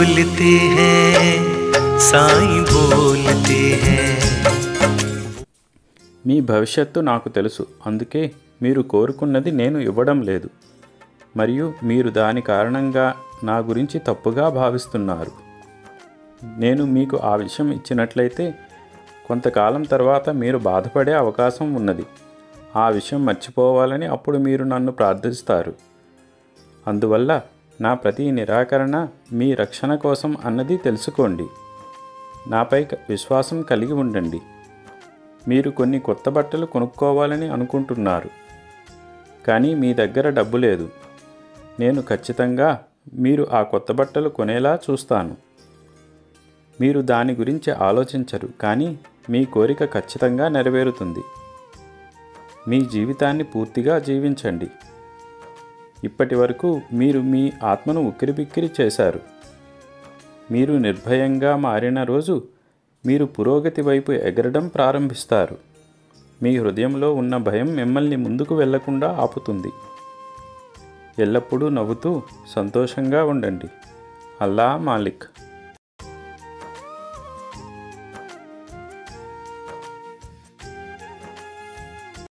बोलते हैं साईं बोलते हैं। మీ భవిష్యత్తు నాకు తెలుసు, అందుకే మీరు కోరుకున్నది నేను ఇవ్వడం లేదు, మరియు మీరు దాని కారణంగా నా గురించి తప్పుగా భావిస్తున్నారు. నేను మీకు ఆ విషయం ఇచ్చినట్లయితే కొంతకాలం తర్వాత మీరు బాధపడే అవకాశం ఉన్నది. ఆ విషయం మర్చిపోవాలని అప్పుడు మీరు నన్ను ప్రార్థిస్తారు. అందువల్ల నా ప్రతి నిరాకరణ మీ రక్షణ కోసం అన్నది తెలుసుకోండి. నాపై విశ్వాసం కలిగి ఉండండి. మీరు కొన్ని కొత్త బట్టలు కొనుక్కోవాలని అనుకుంటున్నారు, కానీ మీ దగ్గర డబ్బు లేదు. నేను ఖచ్చితంగా మీరు ఆ కొత్త బట్టలు కొనేలా చూస్తాను. మీరు దాని గురించి ఆలోచించరు, కానీ మీ కోరిక ఖచ్చితంగా నెరవేరుతుంది. మీ జీవితాన్ని పూర్తిగా జీవించండి. ఇప్పటి వరకు మీరు మీ ఆత్మను ఉక్కిరిబిక్కిరి చేశారు. మీరు నిర్భయంగా మారిన రోజు మీరు పురోగతి వైపు ఎగరడం ప్రారంభిస్తారు. మీ హృదయంలో ఉన్న భయం మిమ్మల్ని ముందుకు వెళ్లకుండా ఆపుతుంది. ఎల్లప్పుడూ నవ్వుతూ సంతోషంగా ఉండండి. అల్లా మాలిక్.